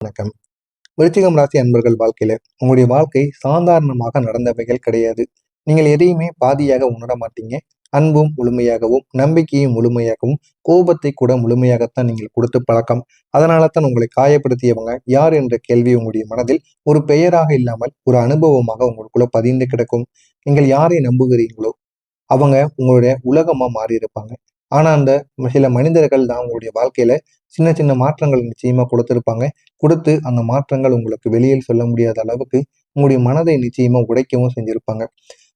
வணக்கம். விருச்சிகம் ராசி அன்பர்கள் வாழ்க்கையில உங்களுடைய வாழ்க்கை சாதாரணமாக நடந்தவைகள் கிடையாது. நீங்கள் எதையுமே பாதியாக உணர மாட்டீங்க. அன்பும் முழுமையாகவும், நம்பிக்கையும் முழுமையாகவும், கோபத்தை கூட முழுமையாகத்தான் நீங்கள் கொடுத்து பழக்கம். அதனால தான் உங்களை காயப்படுத்தியவங்க யார் என்ற கேள்வி உங்களுடைய மனதில் ஒரு பெயராக இல்லாமல் ஒரு அனுபவமாக உங்களுக்குள்ள பதிந்து கிடக்கும். நீங்கள் யாரை நம்புகிறீர்களோ அவங்க உங்களுடைய உலகமா மாறி இருப்பாங்க. ஆனா அந்த சில மனிதர்கள் தான் உங்களுடைய வாழ்க்கையில சின்ன சின்ன மாற்றங்கள் நிச்சயமா கொடுத்திருப்பாங்க. கொடுத்து அந்த மாற்றங்கள் உங்களுக்கு வெளியில் சொல்ல முடியாத அளவுக்கு உங்களுடைய மனதை நிச்சயமா உடைக்கவும் செஞ்சிருப்பாங்க.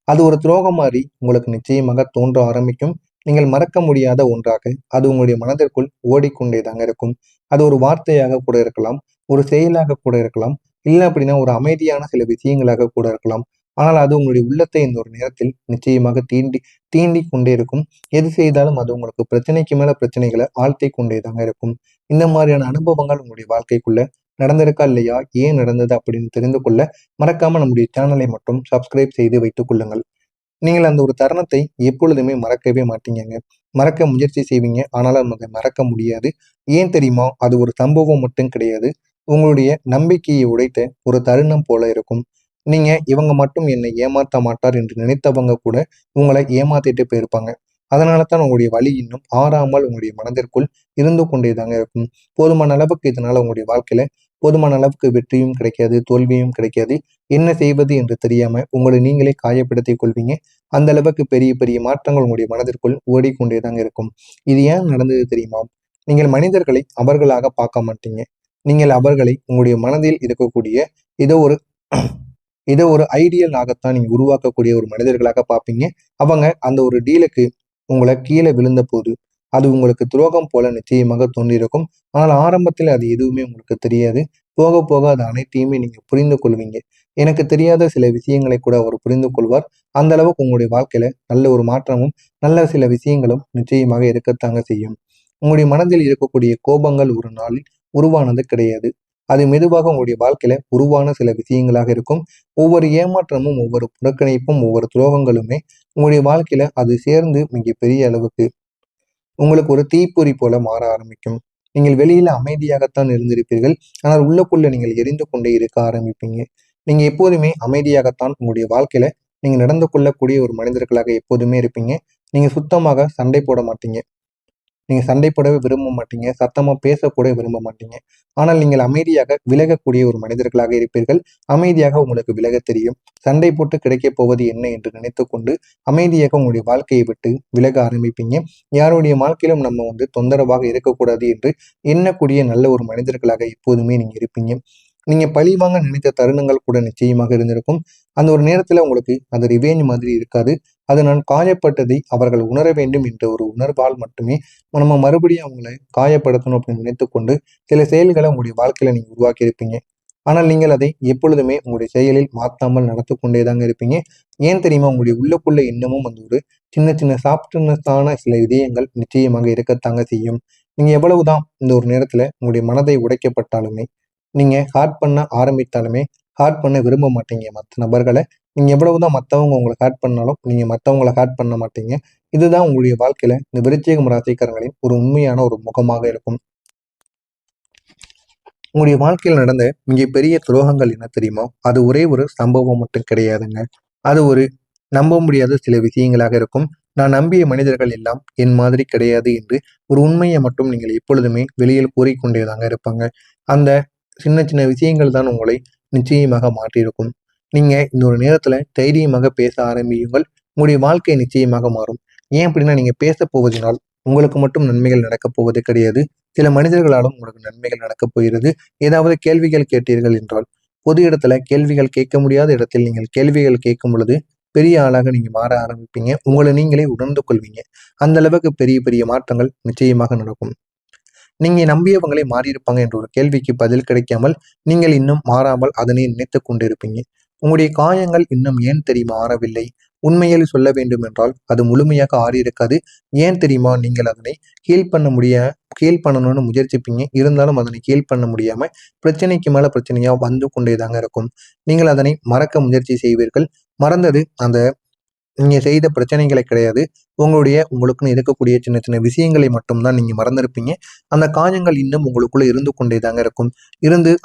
அது ஒரு துரோகம் மாறி உங்களுக்கு நிச்சயமாக தோன்ற ஆரம்பிக்கும். நீங்கள் மறக்க முடியாத ஒன்றாக அது உங்களுடைய மனதிற்குள் ஓடிக்கொண்டே தாங்க இருக்கும். அது ஒரு வார்த்தையாக கூட இருக்கலாம், ஒரு செயலாக கூட இருக்கலாம், இல்ல அப்படின்னா ஒரு அமைதியான சில விஷயங்களாக கூட இருக்கலாம். ஆனால் அது உங்களுடைய உள்ளத்தை இந்த ஒரு நேரத்தில் நிச்சயமாக தீண்டி தீண்டி கொண்டே இருக்கும். எது செய்தாலும் அது உங்களுக்கு பிரச்சனைக்கு மேல பிரச்சனைகளை ஆழ்த்தி கொண்டே தாங்க இருக்கும். இந்த மாதிரியான அனுபவங்கள் உங்களுடைய வாழ்க்கைக்குள்ள நடந்திருக்கா இல்லையா, ஏன் நடந்தது அப்படின்னு தெரிந்து கொள்ள மறக்காம நம்முடைய சேனலை மட்டும் சப்ஸ்கிரைப் செய்து வைத்துக் கொள்ளுங்கள். நீங்கள் அந்த ஒரு தருணத்தை எப்பொழுதுமே மறக்கவே மாட்டீங்கங்க. மறக்க முயற்சி செய்வீங்க, ஆனாலும் அதை மறக்க முடியாது. ஏன் தெரியுமா? அது ஒரு சம்பவம் மட்டும் கிடையாது. உங்களுடைய நம்பிக்கையை உடைத்த ஒரு தருணம் போல இருக்கும். நீங்க இவங்க மட்டும் என்னை ஏமாற்ற மாட்டார் என்று நினைத்தவங்க கூட உங்களை ஏமாத்திட்டு போயிருப்பாங்க. அதனால தான் உங்களுடைய வலி இன்னும் ஆறாமல் உங்களுடைய மனதிற்குள் இருந்து கொண்டே தாங்க இருக்கும். போதுமான அளவுக்கு இதனால உங்களுடைய வாழ்க்கையில போதுமான அளவுக்கு வெற்றியும் கிடைக்காது, தோல்வியும் கிடைக்காது. என்ன செய்வது என்று தெரியாம உங்களை நீங்களே காயப்படுத்திக் கொள்வீங்க. அந்த அளவுக்கு பெரிய பெரிய மாற்றங்கள் உங்களுடைய மனதிற்குள் ஓடிக்கொண்டே தாங்க இருக்கும். இது ஏன் நடந்தது தெரியுமா? நீங்கள் மனிதர்களை அவர்களாக பார்க்க மாட்டீங்க. நீங்கள் அவர்களை உங்களுடைய மனதில் இருக்கக்கூடிய ஏதோ ஒரு ஏதோ ஒரு ஐடியலாகத்தான் நீங்க உருவாக்கக்கூடிய ஒரு மனிதர்களாக பார்ப்பீங்க. அவங்க அந்த ஒரு டீலுக்கு உங்களை கீழே விழுந்த போது அது உங்களுக்கு துரோகம் போல நிச்சயமாக தோன்றியிருக்கும். ஆனால் ஆரம்பத்தில் அது எதுவுமே உங்களுக்கு தெரியாது. போக போக அது அனைத்தையுமே நீங்க புரிந்து கொள்வீங்க. எனக்கு தெரியாத சில விஷயங்களை கூட அவர் புரிந்து கொள்வார். அந்த அளவுக்கு உங்களுடைய வாழ்க்கையில நல்ல ஒரு மாற்றமும், நல்ல சில விஷயங்களும் நிச்சயமாக இருக்கத்தாங்க செய்யும். உங்களுடைய மனதில் இருக்கக்கூடிய கோபங்கள் ஒரு நாளில் உருவானது கிடையாது. அது மெதுவாக உங்களுடைய வாழ்க்கையில உருவான சில விஷயங்களாக இருக்கும். ஒவ்வொரு ஏமாற்றமும், ஒவ்வொரு புறக்கணிப்பும், ஒவ்வொரு துரோகங்களுமே உங்களுடைய வாழ்க்கையில அது சேர்ந்து மிகப்பெரிய அளவுக்கு உங்களுக்கு ஒரு தீப்பொறி போல மாற ஆரம்பிக்கும். நீங்கள் வெளியில அமைதியாகத்தான் இருந்திருப்பீர்கள். ஆனால் உள்ளுக்குள்ள நீங்கள் எரிந்து கொண்டே இருக்க ஆரம்பிப்பீங்க. நீங்க எப்போதுமே அமைதியாகத்தான் உங்களுடைய வாழ்க்கையில நீங்க நடந்து கொள்ளக்கூடிய ஒரு மனிதர்களாக எப்போதுமே இருப்பீங்க. நீங்க சுத்தமாக சண்டை போட மாட்டீங்க. நீங்க சண்டை போடவே விரும்ப மாட்டீங்க. சத்தமா பேசக்கூட விரும்ப மாட்டீங்க. ஆனால் நீங்கள் அமைதியாக விலகக்கூடிய ஒரு மனிதர்களாக இருப்பீர்கள். அமைதியாக உங்களுக்கு விலகத் தெரியும். சண்டை போட்டு கிடைக்கப் போவது என்ன என்று நினைத்துக்கொண்டு அமைதியாக உங்களுடைய வாழ்க்கையை விட்டு விலக ஆரம்பிப்பீங்க. யாருடைய வாழ்க்கையிலும் நம்ம தொந்தரவாக இருக்கக்கூடாது என்று எண்ணக்கூடிய நல்ல ஒரு மனிதர்களாக எப்போதுமே நீங்க இருப்பீங்க. நீங்க பழிவாங்க நினைத்த தருணங்கள் கூட நிச்சயமாக இருந்திருக்கும். அந்த ஒரு நேரத்துல உங்களுக்கு அது ரிவேஞ்ச் மாதிரி இருக்காது. அது நான் காயப்பட்டதை அவர்கள் உணர வேண்டும் என்ற ஒரு உணர்வால் மட்டுமே நம்ம மறுபடியும் அவங்கள காயப்படுத்தணும் அப்படின்னு நினைத்துக்கொண்டு சில செயல்களை உங்களுடைய வாழ்க்கையில நீங்க உருவாக்கி இருப்பீங்க. ஆனால் நீங்கள் அதை எப்பொழுதுமே உங்களுடைய செயலில் மாற்றாமல் நடந்து கொண்டே தாங்க இருப்பீங்க. ஏன் தெரியுமா? உங்களுடைய உள்ளுக்குள்ள இன்னமும் ஒரு சின்ன சின்ன சாஃப்ட்னஸான சில இதயங்கள் நிச்சயமாக இருக்கத்தாங்க செய்யும். நீங்க எவ்வளவுதான் இந்த ஒரு நேரத்துல உங்களுடைய மனதை உடைக்கப்பட்டாலுமே, நீங்க ஹார்ட் பண்ண ஆரம்பித்தாலுமே, ஹார்ட் பண்ண விரும்ப மாட்டீங்க மற்ற நபர்கள. நீங்க எவ்வளவுதான் மத்தவங்க உங்கள ஹார்ட் பண்ணாலும், நீங்க மத்தவங்கள ஹார்ட் பண்ண மாட்டீங்க. இதுதான் உங்களுடைய வாழ்க்கையில இந்த விருச்சிகம் ராசிக்காரங்களின் ஒரு உண்மையான ஒரு முகமாக இருக்கும். உங்களுடைய வாழ்க்கையில் நடந்த மிகப்பெரிய துரோகங்கள் என்ன தெரியுமா? அது ஒரே ஒரு சம்பவம் மட்டும் கிடையாதுங்க. அது ஒரு நம்ப முடியாத சில விஷயங்களாக இருக்கும். நான் நம்பிய மனிதர்கள் எல்லாம் என் மாதிரி கிடையாது என்று ஒரு உண்மையை மட்டும் நீங்கள் எப்பொழுதுமே வெளியில் கூறிக்கொண்டே தாங்க இருப்பாங்க. அந்த சின்ன சின்ன விஷயங்கள் தான் உங்களை நிச்சயமாக மாற்றியிருக்கும். நீங்க இந்த ஒரு நேரத்துல தைரியமாக பேச ஆரம்பியுங்கள். உங்களுடைய வாழ்க்கை நிச்சயமாக மாறும். ஏன் அப்படின்னா நீங்க பேசப் போவதினால் உங்களுக்கு மட்டும் நன்மைகள் நடக்கப் போவது கிடையாது. சில மனிதர்களாலும் உங்களுக்கு நன்மைகள் நடக்கப் போகிறது. ஏதாவது கேள்விகள் கேட்டீர்கள் என்றால், பொது இடத்துல கேள்விகள் கேட்க முடியாத இடத்தில் நீங்கள் கேள்விகள் கேட்கும் பொழுது, பெரிய ஆளாக நீங்க மாற ஆரம்பிப்பீங்க. உங்கள நீங்களே உணர்ந்து கொள்வீங்க. அந்த அளவுக்கு பெரிய பெரிய மாற்றங்கள் நிச்சயமாக நடக்கும். நீங்க நம்பியவங்களே மாறியிருப்பாங்க என்ற ஒரு கேள்விக்கு பதில் கிடைக்காமல், நீங்கள் இன்னும் மாறாமல் அதனை நினைத்துக் கொண்டிருப்பீங்க. உங்களுடைய காயங்கள் இன்னும் ஏன் தெரியுமா ஆறவில்லை? உண்மையில் சொல்ல வேண்டும் என்றால், அது முழுமையாக ஆறியிருக்காது. ஏன் தெரியுமா? நீங்கள் அதனை ஹீல் பண்ண ஹீல் பண்ணணும்னு முயற்சிப்பீங்க. இருந்தாலும் அதனை ஹீல் பண்ண முடியாம, பிரச்சனைக்கு மேல பிரச்சனையா வந்து கொண்டே தாங்க இருக்கும். நீங்கள் அதனை மறக்க முயற்சி செய்வீர்கள். மறந்தது அந்த நீங்க செய்த பிரச்சனைகளை கிடையாது. உங்களுக்குன்னு இருக்கக்கூடிய சின்ன சின்ன விஷயங்களை மட்டும்தான் நீங்க மறந்திருப்பீங்க. அந்த காயங்கள் இன்னும் உங்களுக்குள்ள இருந்து கொண்டே தாங்க இருக்கும்.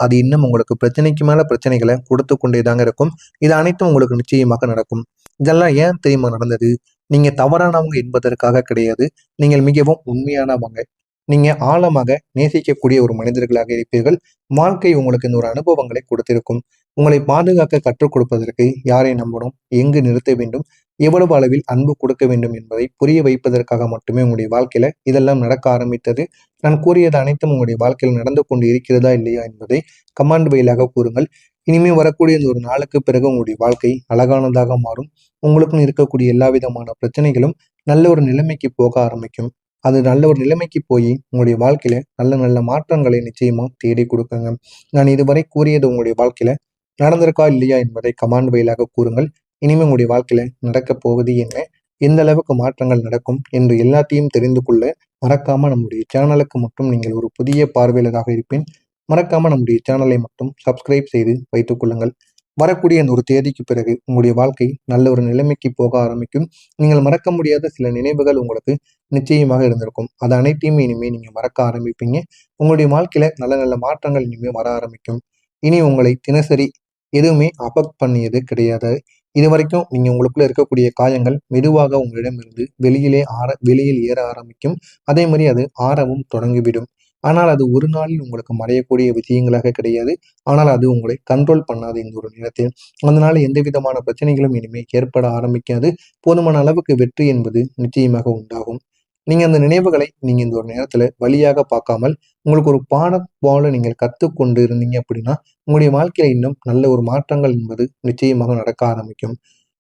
அது இன்னும் உங்களுக்கு பிரச்சனைக்கு மேல பிரச்சனைகளை கொடுத்து கொண்டே தாங்க இருக்கும். இது அனைத்தும் உங்களுக்கு நிச்சயமாக நடக்கும். இதெல்லாம் ஏன் தெரியுமா நடந்தது? நீங்க தவறானவங்க என்பதற்காக கிடையாது. நீங்கள் மிகவும் உண்மையானவங்க. நீங்க ஆழமாக நேசிக்கக்கூடிய ஒரு மனிதர்களாக இருப்பீர்கள். வாழ்க்கை உங்களுக்கு இந்த ஒரு அனுபவங்களை கொடுத்திருக்கும். உங்களை பாதுகாக்க கற்றுக் கொடுப்பதற்கு யாரை நம்பணும், எங்கு நிறுத்த வேண்டும், எவ்வளவு அளவில் அன்பு கொடுக்க வேண்டும் என்பதை புரிய வைப்பதற்காக மட்டுமே உங்களுடைய வாழ்க்கையில இதெல்லாம் நடக்க ஆரம்பித்தது. நான் கூறியது அனைத்தும் உங்களுடைய வாழ்க்கையில் நடந்து கொண்டு இருக்கிறதா இல்லையா என்பதை கமெண்ட் வாயிலாக கூறுங்கள். இனிமே வரக்கூடிய இந்த ஒரு நாளுக்கு பிறகு உங்களுடைய வாழ்க்கை அழகானதாக மாறும். உங்களுக்கும் இருக்கக்கூடிய எல்லா விதமான பிரச்சனைகளும் நல்ல ஒரு நிலைமைக்கு போக ஆரம்பிக்கும். அது நல்ல ஒரு நிலைமைக்கு போய் உங்களுடைய வாழ்க்கையில நல்ல நல்ல மாற்றங்களை நிச்சயமா தேடி கொடுக்குங்க. நான் இதுவரை கூறியது உங்களுடைய வாழ்க்கையில நடந்திருக்கா இல்லையா என்பதை கமெண்ட் வாயிலாக கூறுங்கள். இனிமே உங்களுடைய வாழ்க்கையில நடக்கப் போவது என்ன, எந்த அளவுக்கு மாற்றங்கள் நடக்கும் என்று எல்லாத்தையும் தெரிந்து கொள்ள மறக்காம நம்முடைய சேனலுக்கு மட்டும் நீங்கள் ஒரு புதிய பார்வையாளராக இருப்பேன். மறக்காம நம்முடைய சேனலை மட்டும் சப்ஸ்கிரைப் செய்து வைத்துக் கொள்ளுங்கள். வரக்கூடிய அந்த ஒரு தேதிக்கு பிறகு உங்களுடைய வாழ்க்கை நல்ல ஒரு நிலைமைக்கு போக ஆரம்பிக்கும். நீங்கள் மறக்க முடியாத சில நினைவுகள் உங்களுக்கு நிச்சயமாக இருந்திருக்கும். அது அனைத்தையுமே இனிமே நீங்க மறக்க ஆரம்பிப்பீங்க. உங்களுடைய வாழ்க்கையில நல்ல நல்ல மாற்றங்கள் இனிமே வர ஆரம்பிக்கும். இனி உங்களை தினசரி எதுவுமே அஃபெக்ட் பண்ணியது கிடையாது. இதுவரைக்கும் நீங்க உங்களுக்குள்ள இருக்கக்கூடிய காயங்கள் மெதுவாக உங்களிடமிருந்து வெளியில் ஏற ஆரம்பிக்கும். அதே மாதிரி அது ஆறவும் தொடங்கிவிடும். ஆனால் அது ஒரு நாளில் உங்களுக்கு மறையக்கூடிய விஷயங்களாக கிடையாது. ஆனால் அது உங்களை கண்ட்ரோல் பண்ணாது இந்த ஒரு நேரத்தில். அதனால எந்த விதமான பிரச்சனைகளும் இனிமே ஏற்பட ஆரம்பிக்காது. போதுமான அளவுக்கு வெற்றி என்பது நிச்சயமாக உண்டாகும். நீங்க அந்த நினைவுகளை நீங்க இந்த ஒரு நேரத்துல வழியாக பார்க்காமல் உங்களுக்கு ஒரு பாடம் போல நீங்கள் கத்துக்கொண்டு இருந்தீங்க அப்படின்னா உங்களுடைய வாழ்க்கையில இன்னும் நல்ல ஒரு மாற்றங்கள் என்பது நிச்சயமாக நடக்க ஆரம்பிக்கும்.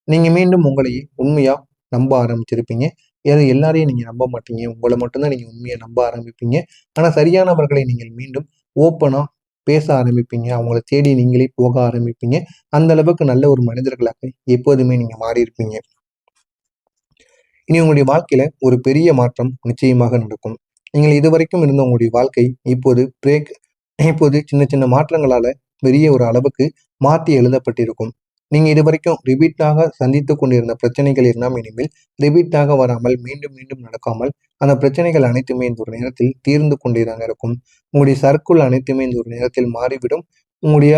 நீங்க மீண்டும் உங்களையே உண்மையா நம்ப ஆரம்பிச்சிருப்பீங்க. எல்லாரையும் நீங்க நம்ப மாட்டீங்க. உங்களை மட்டும்தான் நீங்க உண்மையா நம்ப ஆரம்பிப்பீங்க. ஆனா சரியானவர்களை நீங்கள் மீண்டும் ஓப்பனா பேச ஆரம்பிப்பீங்க. அவங்கள தேடி நீங்களே போக ஆரம்பிப்பீங்க. அந்த அளவுக்கு நல்ல ஒரு மனிதர்களாக எப்போதுமே நீங்க மாறி இருப்பீங்க. இனி உங்களுடைய வாழ்க்கையில ஒரு பெரிய மாற்றம் நிச்சயமாக நடக்கும். நீங்கள் இதுவரைக்கும் இருந்த உங்களுடைய வாழ்க்கை இப்போது சின்ன சின்ன மாற்றங்களால பெரிய ஒரு அளவுக்கு மாற்றி எழுதப்பட்டிருக்கும். நீங்க இதுவரைக்கும் ரிப்பீட்டாக சந்தித்துக் கொண்டிருந்த பிரச்சனைகள் எல்லாம் இனிமேல் ரிப்பீட்டாக வராமல் மீண்டும் மீண்டும் நடக்காமல் அந்த பிரச்சனைகள் அனைத்துமே இந்த ஒரு நேரத்தில் தீர்ந்து கொண்டேதாங்க இருக்கும். உங்களுடைய சர்க்குள் அனைத்துமே இந்த ஒரு நேரத்தில் மாறிவிடும். உங்களுடைய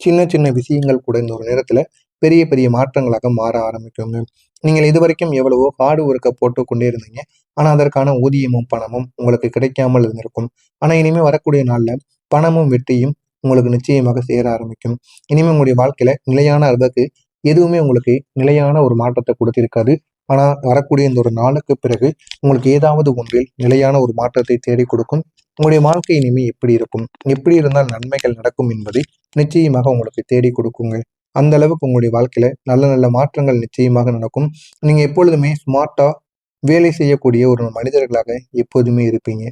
சின்ன சின்ன விஷயங்கள் கூட இந்த ஒரு நேரத்துல பெரிய பெரிய மாற்றங்களாக மாற ஆரம்பிக்குங்க. நீங்கள் இதுவரைக்கும் எவ்வளவோ ஹார்டு ஒர்க்கை போட்டு கொண்டே இருந்தீங்க. ஆனா அதற்கான ஊதியமும் பணமும் உங்களுக்கு கிடைக்காமல் இருந்திருக்கும். ஆனா இனிமே வரக்கூடிய நாள்ல பணமும் வெற்றியும் உங்களுக்கு நிச்சயமாக சேர ஆரம்பிக்கும். இனிமே உங்களுடைய வாழ்க்கையில நிலையான அளவுக்கு எதுவுமே உங்களுக்கு நிலையான ஒரு மாற்றத்தை கொடுத்திருக்காது. ஆனா வரக்கூடிய இந்த ஒரு நாளுக்கு பிறகு உங்களுக்கு ஏதாவது ஒன்றில் நிலையான ஒரு மாற்றத்தை தேடி கொடுக்கும். உங்களுடைய வாழ்க்கை இனிமே எப்படி இருக்கும், எப்படி இருந்தால் நன்மைகள் நடக்கும் என்பதை நிச்சயமாக உங்களுக்கு தேடி கொடுக்குங்க. அந்த அளவுக்கு உங்களுடைய வாழ்க்கையில நல்ல நல்ல மாற்றங்கள் நிச்சயமாக நடக்கும். நீங்க எப்பொழுதுமே ஸ்மார்ட்டா வேலை செய்யக்கூடிய ஒரு மனிதர்களாக எப்போதுமே இருப்பீங்க.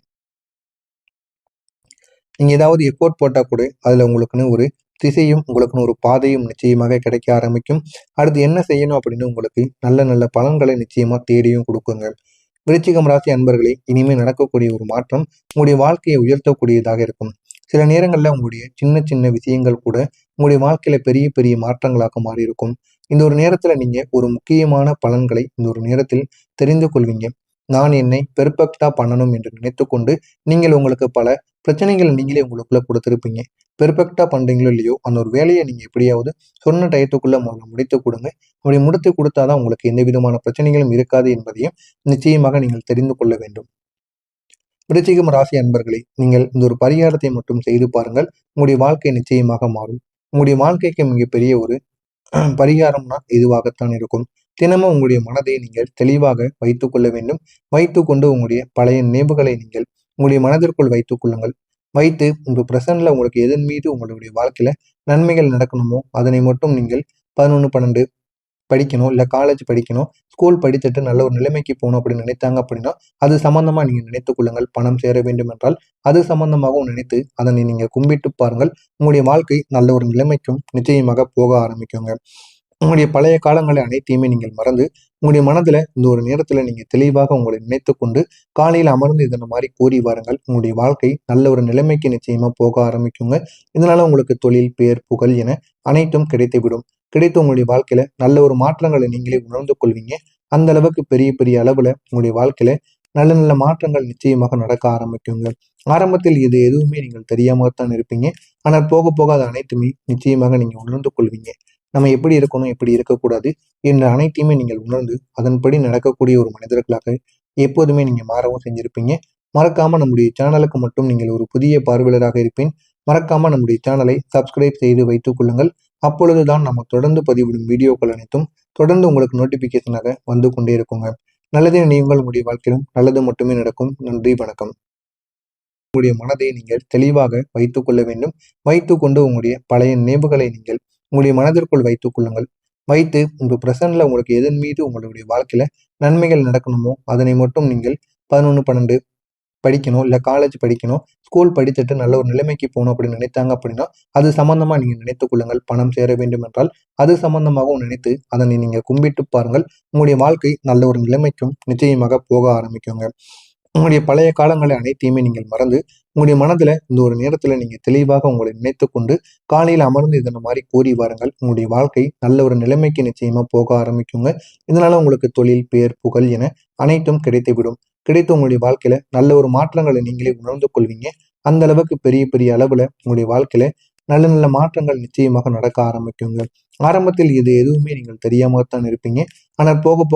நீங்க ஏதாவது எஃபோர்ட் போட்டா கூட அதுல உங்களுக்குன்னு ஒரு திசையும் உங்களுக்குன்னு ஒரு பாதையும் நிச்சயமாக கிடைக்க ஆரம்பிக்கும். அடுத்து என்ன செய்யணும் அப்படின்னு உங்களுக்கு நல்ல நல்ல பலன்களை நிச்சயமா தேடியும் கொடுக்குங்க. விருச்சிகம் ராசி அன்பர்களே, இனிமேல் நடக்கக்கூடிய ஒரு மாற்றம் உங்களுடைய வாழ்க்கையை உயர்த்தக்கூடியதாக இருக்கும். சில நேரங்கள்ல உங்களுடைய சின்ன சின்ன விஷயங்கள் கூட உங்களுடைய வாழ்க்கையில பெரிய பெரிய மாற்றங்களாக மாறி இருக்கும். இந்த ஒரு நேரத்துல நீங்க ஒரு முக்கியமான பலன்களை இந்த ஒரு நேரத்தில் தெரிந்து கொள்வீங்க. நான் என்னை பெர்ஃபெக்டா பண்ணணும் என்று நினைத்துக்கொண்டு நீங்கள் உங்களுக்கு பல பிரச்சனைகளை நீங்களே உங்களுக்குள்ள கொடுத்துருப்பீங்க. பெர்ஃபெக்டா பண்றீங்களோ இல்லையோ அந்த ஒரு வேலையை நீங்க எப்படியாவது சொன்ன டயத்துக்குள்ள முதல்ல முடித்து கொடுங்க. அப்படி முடித்து கொடுத்தாதான் உங்களுக்கு எந்த விதமான பிரச்சனைகளும் இருக்காது என்பதையும் நிச்சயமாக நீங்கள் தெரிந்து கொள்ள வேண்டும். விருச்சிகம் ராசி அன்பர்களே, நீங்கள் இந்த ஒரு பரிகாரத்தை மட்டும் செய்து பாருங்கள். உங்களுடைய வாழ்க்கை நிச்சயமாக மாறும். உங்களுடைய வாழ்க்கைக்கு மிகப்பெரிய ஒரு பரிகாரம்னா இதுவாகத்தான் இருக்கும். தினமும் உங்களுடைய மனதை நீங்கள் தெளிவாக வைத்துக் கொள்ள வேண்டும். வைத்துக்கொண்டு உங்களுடைய பழைய நினைவுகளை நீங்கள் உங்களுடைய மனதிற்குள் வைத்துக் கொள்ளுங்கள். வைத்து உங்க பிரசன்ட்ல உங்களுக்கு எதன் மீது உங்களுடைய வாழ்க்கையில நன்மைகள் நடக்கணுமோ அதனை மட்டும் நீங்கள் 11, 12 படிக்கணும், இல்ல காலேஜ் படிக்கணும், ஸ்கூல் படித்துட்டு நல்ல ஒரு நிலைமைக்கு போகணும் அப்படின்னு நினைத்தாங்க அப்படின்னா அது சம்பந்தமா நீங்க நினைத்துக் கொள்ளுங்கள். பணம் சேர வேண்டும் என்றால் அது சம்பந்தமாகவும் நினைத்து அதனை நீங்க கும்பிட்டு பாருங்கள். உங்களுடைய வாழ்க்கை நல்ல ஒரு நிலைமைக்கும் நிச்சயமாக போக ஆரம்பிக்குங்க. உங்களுடைய பழைய காலங்களை அனைத்தையுமே நீங்கள் மறந்து உங்களுடைய மனதுல இந்த ஒரு நேரத்துல நீங்க தெளிவாக உங்களை நினைத்துக் கொண்டு காலையில் அமர்ந்து இதன மாதிரி கூறி வாருங்கள். உங்களுடைய வாழ்க்கை நல்ல ஒரு நிலைமைக்கு நிச்சயமா போக ஆரம்பிக்குங்க. இதனால உங்களுக்கு தொழில், பேர், புகழ் என அனைத்தும் கிடைத்துவிடும். கிடைத்து உங்களுடைய வாழ்க்கையில நல்ல ஒரு மாற்றங்களை நீங்களே உணர்ந்து கொள்வீங்க. அந்த அளவுக்கு பெரிய பெரிய அளவுல உங்களுடைய வாழ்க்கையில நல்ல நல்ல மாற்றங்கள் நிச்சயமாக நடக்க ஆரம்பிக்குங்க. ஆரம்பத்தில் இது எதுவுமே நீங்கள் தெரியாமத்தான் இருப்பீங்க. ஆனால் போக போக அது அனைத்துமே நிச்சயமாக நீங்க உணர்ந்து கொள்வீங்க. நம்ம எப்படி இருக்கணும், எப்படி இருக்கக்கூடாது என்ற அனைத்தையுமே நீங்கள் உணர்ந்து அதன்படி நடக்கக்கூடிய ஒரு மனிதர்களாக எப்போதுமே நீங்க மாறவும் செஞ்சிருப்பீங்க. மறக்காம நம்முடைய சேனலுக்கு மட்டும் நீங்கள் ஒரு புதிய பார்வையாளராக இருப்பேன். மறக்காம நம்முடைய சேனலை சப்ஸ்கிரைப் செய்து வைத்துக் கொள்ளுங்கள். அப்பொழுதுதான் நம்ம தொடர்ந்து பதிவிடும் வீடியோக்கள் அனைத்தும் தொடர்ந்து உங்களுக்கு நோட்டிபிகேஷனாக வந்து கொண்டே இருக்குங்க. நல்லதே நீங்கள் உங்களுடைய வாழ்க்கையிலும் நல்லது மட்டுமே நடக்கும். நன்றி, வணக்கம். உங்களுடைய மனதை நீங்கள் தெளிவாக வைத்துக் கொள்ள வேண்டும். வைத்துக்கொண்டு உங்களுடைய பழைய நினைவுகளை நீங்கள் உங்களுடைய மனதிற்குள் வைத்துக் கொள்ளுங்கள். வைத்து உங்க பிரசன்ட்ல உங்களுக்கு எதன் மீது உங்களுடைய வாழ்க்கையில நன்மைகள் நடக்கணுமோ அதனை மட்டும் நீங்கள் 11, 12 படிக்கணும், இல்ல காலேஜ் படிக்கணும், ஸ்கூல் படித்துட்டு நல்ல ஒரு நிலைமைக்கு போகணும் அப்படின்னு நினைத்தாங்க அப்படின்னா, அது சம்பந்தமா நீங்க நினைத்துக் கொள்ளுங்கள். பணம் சேர வேண்டும் என்றால், அது சம்பந்தமாகவும் நினைத்து அதனை நீங்க கும்பிட்டு பாருங்கள். உங்களுடைய வாழ்க்கை நல்ல ஒரு நிலைமைக்கும் நிச்சயமாக போக ஆரம்பிக்குங்க. உங்களுடைய பழைய காலங்களை அனைத்தையுமே நீங்கள் மறந்து, உங்களுடைய மனதுல இந்த ஒரு நேரத்துல நீங்க தெளிவாக உங்களை நினைத்துக் கொண்டு, காலையில அமர்ந்து இதன மாரி கூறி வாருங்கள். உங்களுடைய வாழ்க்கை நல்ல ஒரு நிலைமைக்கு நிச்சயமா போக ஆரம்பிக்குங்க. இதனால உங்களுக்கு தொழில், பேர், புகழ் என அனைத்தும் கிடைத்துவிடும். கிடைத்து உங்களுடைய வாழ்க்கையில நல்ல ஒரு மாற்றங்களை நீங்களே உணர்ந்து கொள்வீங்க. அந்த அளவுக்கு பெரிய பெரிய அளவுல உங்களுடைய வாழ்க்கையில நல்ல நல்ல மாற்றங்கள் நிச்சயமாக நடக்க ஆரம்பிக்குங்க. ஆரம்பத்தில் இது எதுவுமே நீங்கள் தெரியாமத்தான் இருப்பீங்க. ஆனால் போக போக